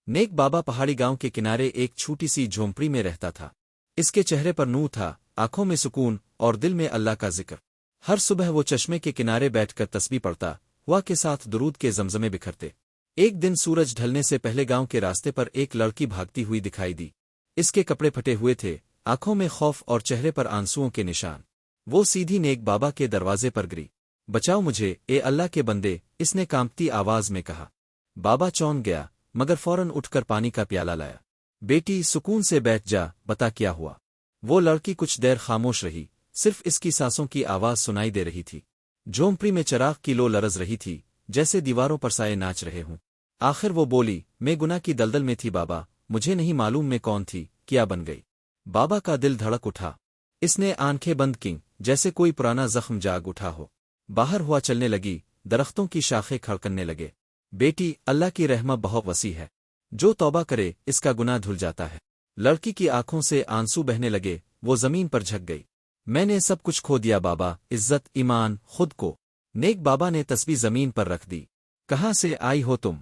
नेक बाबा पहाड़ी गांव के किनारे एक छोटी सी झोंपड़ी में रहता था। इसके चेहरे पर नूर था, आंखों में सुकून और दिल में अल्लाह का जिक्र। हर सुबह वो चश्मे के किनारे बैठकर तस्बीह पढ़ता हुआ के साथ दुरूद के जमजमे बिखरते। एक दिन सूरज ढलने से पहले गांव के रास्ते पर एक लड़की भागती हुई दिखाई दी। इसके कपड़े फटे हुए थे, आंखों में खौफ और चेहरे पर आंसुओं के निशान। वो सीधी नेक बाबा के दरवाजे पर गिरी। बचाओ मुझे, ए अल्लाह के बंदे, इसने कांपती आवाज में कहा। बाबा चौंक गया, मगर फौरन उठकर पानी का प्याला लाया। बेटी, सुकून से बैठ जा, बता क्या हुआ। वो लड़की कुछ देर खामोश रही, सिर्फ इसकी सांसों की आवाज सुनाई दे रही थी। झोंपड़ी में चिराग की लो लरज रही थी, जैसे दीवारों पर साए नाच रहे हों। आखिर वो बोली, मैं गुनाह की दलदल में थी बाबा, मुझे नहीं मालूम मैं कौन थी, क्या बन गई। बाबा का दिल धड़क उठा। इसने आंखें बंद की, जैसे कोई पुराना जख्म जाग उठा हो। बाहर हुआ चलने लगी, दरख्तों की शाखें खड़कने लगे। बेटी, अल्लाह की रहमत बहुत वसी है, जो तौबा करे इसका गुनाह धुल जाता है। लड़की की आंखों से आंसू बहने लगे, वो जमीन पर झक गई। मैंने सब कुछ खो दिया बाबा, इज्जत, ईमान, खुद को। नेक बाबा ने तस्बीह जमीन पर रख दी। कहाँ से आई हो तुम?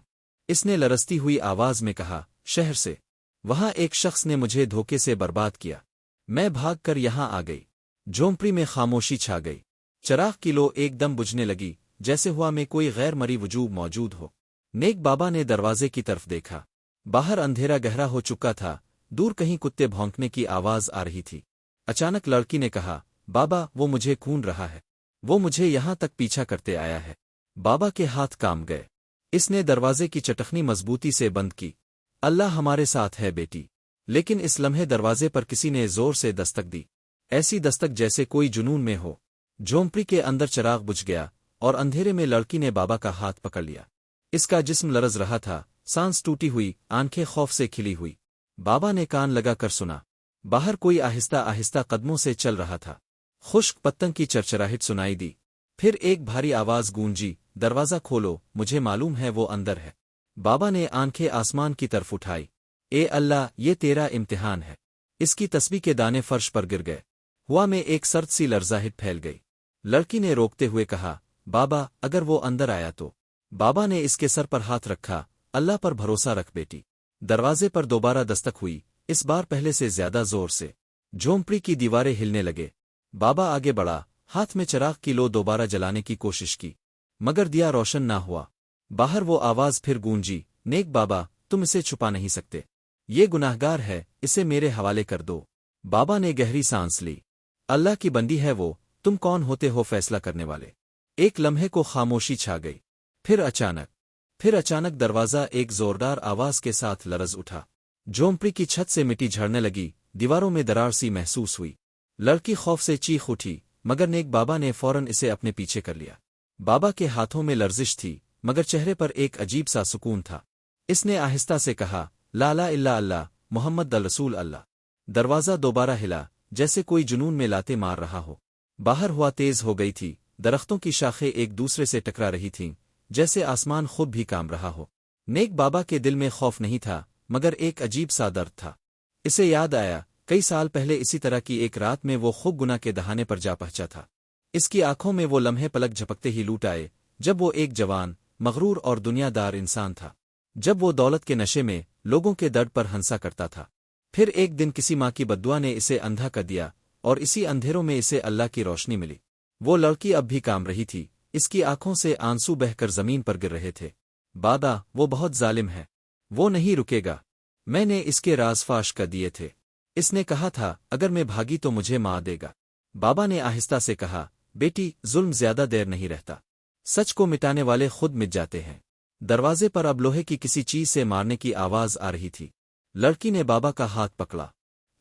इसने लरसती हुई आवाज में कहा। शहर से। वहां एक शख्स ने मुझे धोखे से बर्बाद किया, मैं भाग कर यहां आ गई। झोंपड़ी में खामोशी छा गई। चिराग की लो एकदम बुझने लगी, जैसे हुआ में कोई गैर मरी वजूद मौजूद हो। नेक बाबा ने दरवाजे की तरफ देखा। बाहर अंधेरा गहरा हो चुका था, दूर कहीं कुत्ते भौंकने की आवाज आ रही थी। अचानक लड़की ने कहा, बाबा, वो मुझे खून रहा है, वो मुझे यहां तक पीछा करते आया है। बाबा के हाथ काम गए। इसने दरवाजे की चटखनी मजबूती से बंद की। अल्लाह हमारे साथ है बेटी। लेकिन इस लम्हे दरवाजे पर किसी ने जोर से दस्तक दी, ऐसी दस्तक जैसे कोई जुनून में हो। झोंपड़ी के अंदर चिराग बुझ गया और अंधेरे में लड़की ने बाबा का हाथ पकड़ लिया। इसका जिस्म लरज रहा था, सांस टूटी हुई, आंखें खौफ से खिली हुई। बाबा ने कान लगा कर सुना। बाहर कोई आहिस्ता आहिस्ता कदमों से चल रहा था। खुश्क पत्तन की चरचराहट सुनाई दी। फिर एक भारी आवाज गूंजी, दरवाजा खोलो, मुझे मालूम है वो अंदर है। बाबा ने आंखें आसमान की तरफ उठाई। ए अल्लाह, ये तेरा इम्तिहान है। इसकी तस्बीह के दाने फर्श पर गिर गए। हुआ में एक सर्द सी लरजाहट फैल गई। लड़की ने रोकते हुए कहा, बाबा, अगर वो अंदर आया तो। बाबा ने इसके सर पर हाथ रखा। अल्लाह पर भरोसा रख बेटी। दरवाजे पर दोबारा दस्तक हुई, इस बार पहले से ज्यादा जोर से। झोंपड़ी की दीवारें हिलने लगे। बाबा आगे बढ़ा, हाथ में चिराग की लो दोबारा जलाने की कोशिश की, मगर दिया रोशन ना हुआ। बाहर वो आवाज फिर गूंजी, नेक बाबा, तुम इसे छुपा नहीं सकते। ये गुनाहगार है, इसे मेरे हवाले कर दो। बाबा ने गहरी सांस ली। अल्लाह की बंदी है वो, तुम कौन होते हो फैसला करने वाले। एक लम्हे को खामोशी छा गई। फिर अचानक दरवाजा एक जोरदार आवाज के साथ लरज उठा। झोंपड़ी की छत से मिट्टी झड़ने लगी, दीवारों में दरार सी महसूस हुई। लड़की खौफ से चीख उठी, मगर नेक बाबा ने फौरन इसे अपने पीछे कर लिया। बाबा के हाथों में लर्जिश थी, मगर चेहरे पर एक अजीब सा सुकून था। इसने आहिस्ता से कहा, ला इला इल्ला अल्लाह, मोहम्मद रसूल अल्लाह। दरवाजा दोबारा हिला, जैसे कोई जुनून में लाते मार रहा हो। बाहर हुआ तेज हो गई थी, दरख्तों की शाखें एक दूसरे से टकरा रही थीं, जैसे आसमान खुद भी काम रहा हो। नेक बाबा के दिल में खौफ नहीं था, मगर एक अजीब सा दर्द था। इसे याद आया, कई साल पहले इसी तरह की एक रात में वो खूब गुनाह के दहाने पर जा पहुंचा था। इसकी आंखों में वो लम्हे पलक झपकते ही लूट आए, जब वो एक जवान, मगरूर और दुनियादार इंसान था। जब वो दौलत के नशे में लोगों के दर्द पर हंसा करता था। फिर एक दिन किसी माँ की बद्दुआ ने इसे अंधा कर दिया, और इसी अंधेरों में इसे अल्लाह की रोशनी मिली। वो लड़की अब भी काम रही थी, इसकी आंखों से आंसू बहकर जमीन पर गिर रहे थे। बाबा, वो बहुत जालिम है, वो नहीं रुकेगा। मैंने इसके राज फाश कर दिए थे। इसने कहा था, अगर मैं भागी तो मुझे मार देगा। बाबा ने आहिस्ता से कहा, बेटी, जुल्म ज्यादा देर नहीं रहता। सच को मिटाने वाले खुद मिट जाते हैं। दरवाजे पर अब लोहे की किसी चीज से मारने की आवाज आ रही थी। लड़की ने बाबा का हाथ पकड़ा।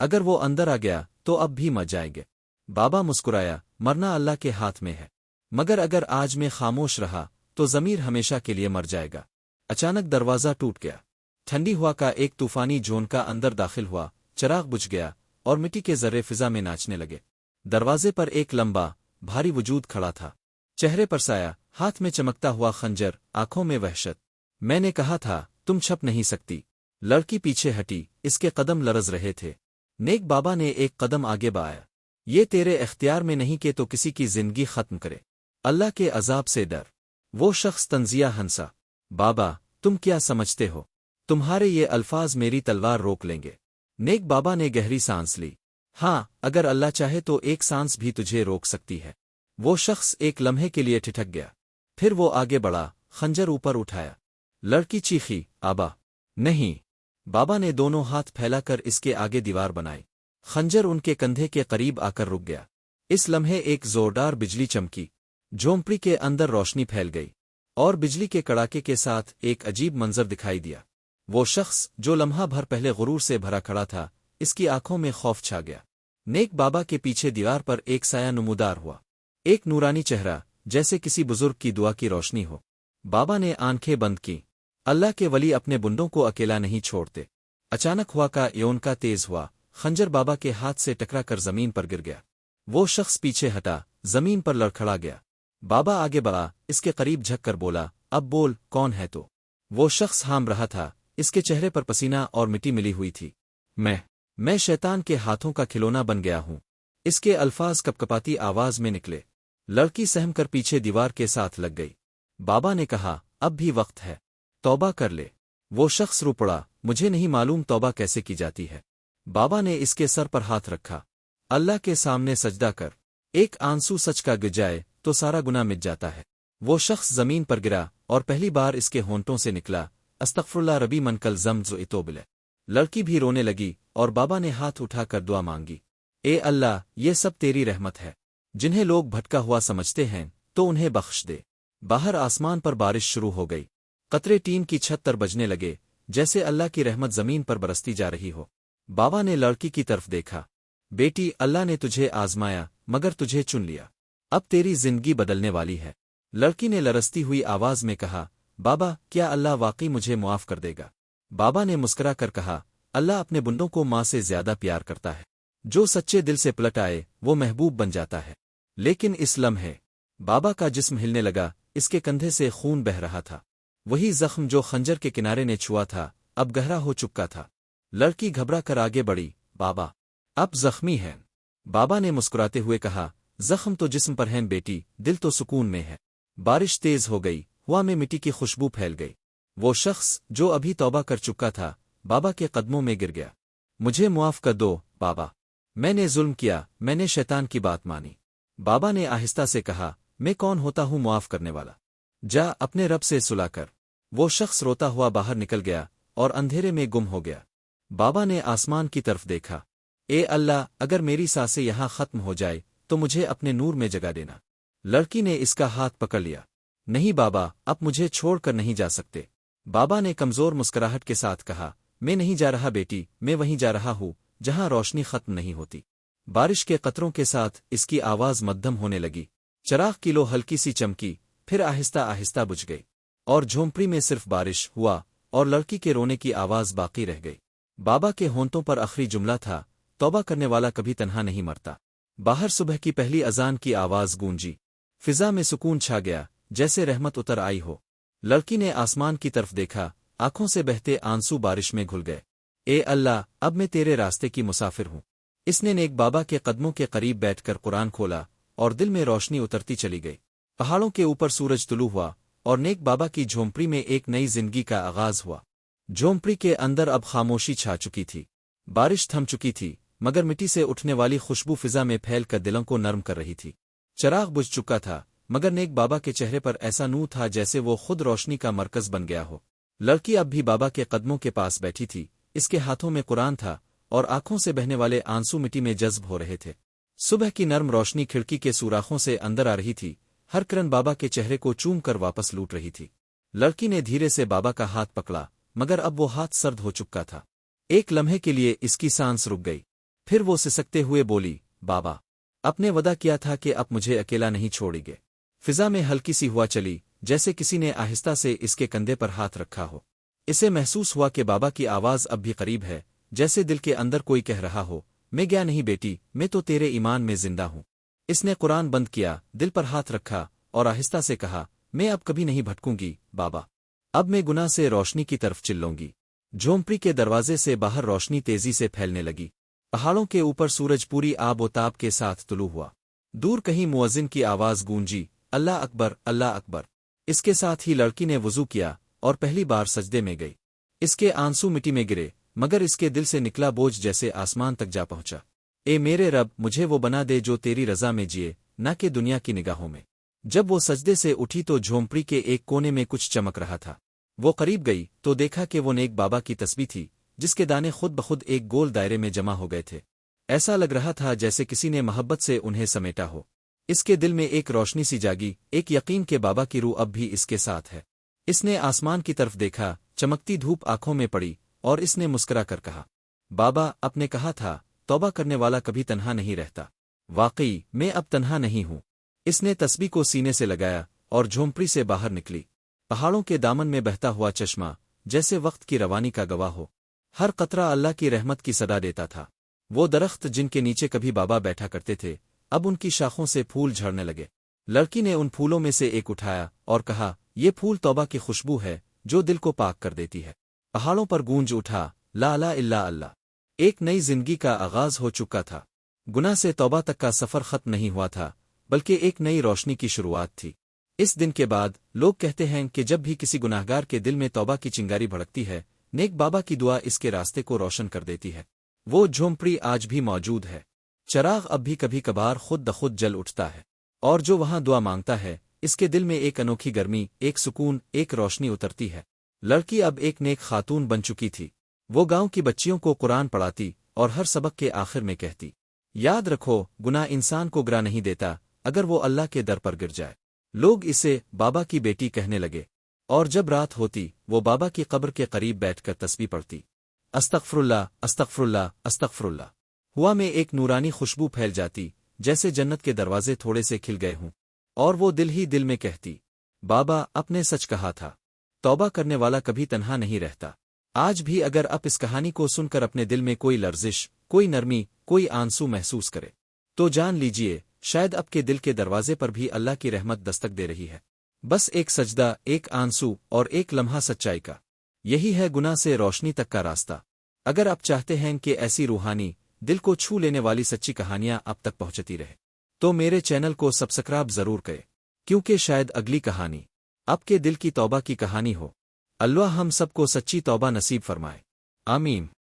अगर वो अंदर आ गया तो अब भी मर जाएंगे। बाबा मुस्कुराया, मरना अल्लाह के हाथ में है, मगर अगर आज मैं खामोश रहा तो ज़मीर हमेशा के लिए मर जाएगा। अचानक दरवाजा टूट गया। ठंडी हवा का एक तूफानी झोंका अंदर दाखिल हुआ, चिराग बुझ गया और मिट्टी के जर्रे फिजा में नाचने लगे। दरवाजे पर एक लंबा, भारी वजूद खड़ा था। चेहरे पर साया, हाथ में चमकता हुआ खंजर, आंखों में वहशत। मैंने कहा था, तुम छप नहीं सकती। लड़की पीछे हटी, इसके कदम लरज रहे थे। नेक बाबा ने एक कदम आगे बढ़ाया। ये तेरे इख्तियार में नहीं कि तो किसी की जिंदगी खत्म करे। अल्लाह के अजाब से डर। वो शख्स तंजिया हंसा। बाबा, तुम क्या समझते हो? तुम्हारे ये अल्फाज मेरी तलवार रोक लेंगे। नेक बाबा ने गहरी सांस ली। हाँ, अगर अल्लाह चाहे तो एक सांस भी तुझे रोक सकती है। वो शख्स एक लम्हे के लिए ठिठक गया। फिर वो आगे बढ़ा, खंजर ऊपर उठाया। लड़की चीखी, आबा। नहीं। बाबा ने दोनों हाथ फैलाकर इसके आगे दीवार बनाई। खंजर उनके कंधे के करीब आकर रुक गया। इस लम्हे एक जोरदार बिजली चमकी। झोंपड़ी के अंदर रोशनी फैल गई और बिजली के कड़ाके के साथ एक अजीब मंजर दिखाई दिया। वो शख्स जो लम्हा भर पहले गुरूर से भरा खड़ा था, इसकी आंखों में खौफ छा गया। नेक बाबा के पीछे दीवार पर एक साया नुमूदार हुआ, एक नूरानी चेहरा, जैसे किसी बुजुर्ग की दुआ की रोशनी हो। बाबा ने आंखें बंद की। अल्लाह के वली अपने बुंडों को अकेला नहीं छोड़ते। अचानक हुआ का योनका तेज हुआ, खंजर बाबा के हाथ से टकरा कर जमीन पर गिर गया। वो शख्स पीछे हटा, जमीन पर लड़खड़ा गया। बाबा आगे बढ़ा, इसके करीब झक कर बोला, अब बोल, कौन है तो? वो शख्स हाम रहा था, इसके चेहरे पर पसीना और मिट्टी मिली हुई थी। मैं शैतान के हाथों का खिलौना बन गया हूं। इसके अल्फाज कपकपाती आवाज में निकले। लड़की सहम कर पीछे दीवार के साथ लग गई। बाबा ने कहा, अब भी वक्त है, तौबा कर ले। वो शख्स रो पड़ा, मुझे नहीं मालूम तौबा कैसे की जाती है। बाबा ने इसके सर पर हाथ रखा। अल्लाह के सामने सजदा कर, एक आंसू सच का गिर जाए तो सारा गुनाह मिट जाता है। वो शख्स जमीन पर गिरा और पहली बार इसके होंठों से निकला, अस्तगफुरुल्लाह रबी मन कल ज़म्ज़ इतोबिले। लड़की भी रोने लगी और बाबा ने हाथ उठाकर दुआ मांगी, ए अल्लाह, ये सब तेरी रहमत है। जिन्हें लोग भटका हुआ समझते हैं तो उन्हें बख्श दे। बाहर आसमान पर बारिश शुरू हो गई। कतरे टीन की छत पर बजने लगे, जैसे अल्लाह की रहमत जमीन पर बरसती जा रही हो। बाबा ने लड़की की तरफ देखा। बेटी, अल्लाह ने तुझे आजमाया, मगर तुझे चुन लिया। अब तेरी जिंदगी बदलने वाली है। लड़की ने लरसती हुई आवाज में कहा, बाबा, क्या अल्लाह वाकई मुझे मुआफ कर देगा? बाबा ने मुस्कुरा कर कहा, अल्लाह अपने बुंडों को माँ से ज्यादा प्यार करता है। जो सच्चे दिल से पलट आए वो महबूब बन जाता है। लेकिन इस लम्हे बाबा का जिस्म हिलने लगा, इसके कंधे से खून बह रहा था। वही जख्म जो खंजर के किनारे ने छुआ था, अब गहरा हो चुका था। लड़की घबरा कर आगे बढ़ी, बाबा, अब जख्मी है। बाबा ने मुस्कुराते हुए कहा, जख्म तो जिस्म पर है बेटी, दिल तो सुकून में है। बारिश तेज हो गई, हवा में मिट्टी की खुशबू फैल गई। वो शख्स जो अभी तौबा कर चुका था, बाबा के कदमों में गिर गया। मुझे मुआफ कर दो बाबा, मैंने जुल्म किया, मैंने शैतान की बात मानी। बाबा ने आहिस्ता से कहा, मैं कौन होता हूँ मुआफ करने वाला? जा अपने रब से सुलह कर। वो शख्स रोता हुआ बाहर निकल गया और अंधेरे में गुम हो गया। बाबा ने आसमान की तरफ देखा। ए अल्लाह, अगर मेरी सांसें यहाँ खत्म हो जाए तो मुझे अपने नूर में जगा देना। लड़की ने इसका हाथ पकड़ लिया। नहीं बाबा, अब मुझे छोड़कर नहीं जा सकते। बाबा ने कमजोर मुस्कुराहट के साथ कहा, मैं नहीं जा रहा बेटी, मैं वहीं जा रहा हूँ जहाँ रोशनी खत्म नहीं होती। बारिश के कतरों के साथ इसकी आवाज मध्यम होने लगी। चराग की लो हल्की सी चमकी, फिर आहिस्ता आहिस्ता बुझ गई और झोंपड़ी में सिर्फ बारिश हुआ और लड़की के रोने की आवाज बाकी रह गई। बाबा के होंठों पर आखिरी जुमला था, तौबा करने वाला कभी तन्हा नहीं मरता। बाहर सुबह की पहली अजान की आवाज गूंजी। फिजा में सुकून छा गया, जैसे रहमत उतर आई हो। लड़की ने आसमान की तरफ देखा, आंखों से बहते आंसू बारिश में घुल गए। ए अल्लाह, अब मैं तेरे रास्ते की मुसाफिर हूँ। इसने नेक बाबा के कदमों के करीब बैठकर कुरान खोला और दिल में रोशनी उतरती चली गई। पहाड़ों के ऊपर सूरज तुलू हुआ और नेक बाबा की झोंपड़ी में एक नई जिंदगी का आगाज हुआ। झोंपड़ी के अंदर अब खामोशी छा चुकी थी। बारिश थम चुकी थी, मगर मिट्टी से उठने वाली खुशबू फिजा में फैल कर दिलों को नर्म कर रही थी। चराग बुझ चुका था, मगर नेक बाबा के चेहरे पर ऐसा नूर था जैसे वो खुद रोशनी का मरकज बन गया हो। लड़की अब भी बाबा के कदमों के पास बैठी थी। इसके हाथों में कुरान था और आंखों से बहने वाले आंसू मिट्टी में जज्ब हो रहे थे। सुबह की नर्म रोशनी खिड़की के सुराखों से अंदर आ रही थी। हर किरण बाबा के चेहरे को चूम कर वापस लूट रही थी। लड़की ने धीरे से बाबा का हाथ पकड़ा, मगर अब वो हाथ सर्द हो चुका था। एक लम्हे के लिए इसकी सांस रुक गई। फिर वो सिसकते हुए बोली, बाबा, आपने वदा किया था कि अब मुझे अकेला नहीं छोड़ेंगे। फिजा में हल्की सी हुआ चली, जैसे किसी ने आहिस्ता से इसके कंधे पर हाथ रखा हो। इसे महसूस हुआ कि बाबा की आवाज अब भी करीब है, जैसे दिल के अंदर कोई कह रहा हो, मैं गया नहीं बेटी, मैं तो तेरे ईमान में जिंदा हूँ। इसने कुरान बंद किया, दिल पर हाथ रखा और आहिस्ता से कहा, मैं अब कभी नहीं भटकूंगी बाबा। अब मैं गुनाह से रोशनी की तरफ चिल्लूंगी। झोंपड़ी के दरवाजे से बाहर रोशनी तेजी से फैलने लगी। पहाड़ों के ऊपर सूरज पूरी आबोताब के साथ तुलू हुआ। दूर कहीं मुअज्जिन की आवाज गूंजी, अल्लाह अकबर, अल्लाह अकबर। इसके साथ ही लड़की ने वुजू किया और पहली बार सजदे में गई। اس کے آنسو مٹی میں گرے، مگر اس کے دل سے نکلا بوجھ جیسے آسمان تک جا پہنچا۔ اے میرے رب، مجھے وہ بنا دے جو تیری رضا میں جیے، نہ کہ دنیا کی نگاہوں میں۔ جب وہ سجدے سے اٹھی تو جھونپڑی کے ایک کونے میں کچھ چمک رہا تھا۔ وہ قریب گئی تو دیکھا کہ وہ نیک بابا کی تسبیح تھی، جس کے دانے خود بخود ایک گول دائرے میں جمع ہو گئے تھے۔ ایسا لگ رہا تھا جیسے کسی نے محبت سے انہیں سمیٹا ہو۔ اس کے دل میں ایک روشنی سی جاگی، ایک یقین کہ بابا کی روح اب بھی اس کے ساتھ ہے۔ اس نے آسمان کی طرف دیکھا، چمکتی دھوپ آنکھوں میں پڑی، اور اس نے مسکرا کر کہا، بابا، آپ نے کہا تھا توبہ کرنے والا کبھی تنہا نہیں رہتا۔ واقعی میں اب تنہا نہیں ہوں۔ اس نے تسبیح کو سینے سے لگایا اور جھونپڑی سے باہر نکلی۔ پہاڑوں کے دامن میں بہتا ہوا چشمہ جیسے وقت کی روانی کا گواہ ہو، ہر قطرہ اللہ کی رحمت کی صدا دیتا تھا۔ وہ درخت جن کے نیچے کبھی بابا بیٹھا کرتے تھے، اب ان کی شاخوں سے پھول جھڑنے لگے۔ لڑکی نے ان پھولوں میں سے ایک اٹھایا اور کہا، یہ پھول توبہ کی خوشبو ہے جو دل کو پاک کر دیتی ہے۔ پہاڑوں پر گونج اٹھا، لا الہ الا اللہ۔ ایک نئی زندگی کا آغاز ہو چکا تھا۔ گناہ سے توبہ تک کا سفر ختم نہیں ہوا تھا، بلکہ ایک نئی روشنی کی شروعات تھی۔ اس دن کے بعد لوگ کہتے ہیں کہ جب بھی کسی گناہگار کے دل میں توبہ کی چنگاری بھڑکتی ہے، نیک بابا کی دعا اس کے راستے کو روشن کر دیتی ہے۔ وہ جھونپڑی آج بھی موجود ہے، چراغ اب بھی کبھی کبھار خود بخود جل اٹھتا ہے، اور جو وہاں دعا مانگتا ہے، اس کے دل میں ایک انوکھی گرمی، ایک سکون، ایک روشنی اترتی ہے۔ لڑکی اب ایک نیک خاتون بن چکی تھی۔ وہ گاؤں کی بچیوں کو قرآن پڑھاتی اور ہر سبق کے آخر میں کہتی، یاد رکھو، گناہ انسان کو گرا نہیں دیتا اگر وہ اللہ کے در پر گر جائے۔ لوگ اسے بابا کی بیٹی کہنے لگے، اور جب رات ہوتی وہ بابا کی قبر کے قریب بیٹھ کر تسبیح پڑھتی، استغفر اللہ، استغفر اللہ، استغفر اللہ۔ ہوا میں ایک نورانی خوشبو پھیل جاتی، جیسے جنت کے دروازے تھوڑے سے کھل گئے ہوں، اور وہ دل ہی دل میں کہتی، بابا، اپنے سچ کہا تھا، توبہ کرنے والا کبھی تنہا نہیں رہتا۔ آج بھی اگر آپ اس کہانی کو سن کر اپنے دل میں کوئی لرزش، کوئی نرمی، کوئی آنسو محسوس کرے، تو جان لیجئے شاید آپ کے دل کے دروازے پر بھی اللہ کی رحمت دستک دے رہی ہے۔ بس ایک سجدہ، ایک آنسو اور ایک لمحہ سچائی کا، یہی ہے گناہ سے روشنی تک کا راستہ۔ اگر آپ چاہتے ہیں کہ ایسی روحانی، دل کو چھو لینے والی سچی کہانیاں آپ تک پہنچتی رہے، تو میرے چینل کو سبسکرائب ضرور کریں، کیونکہ شاید اگلی کہانی آپ کے دل کی توبہ کی کہانی ہو۔ اللہ ہم سب کو سچی توبہ نصیب فرمائے، آمین۔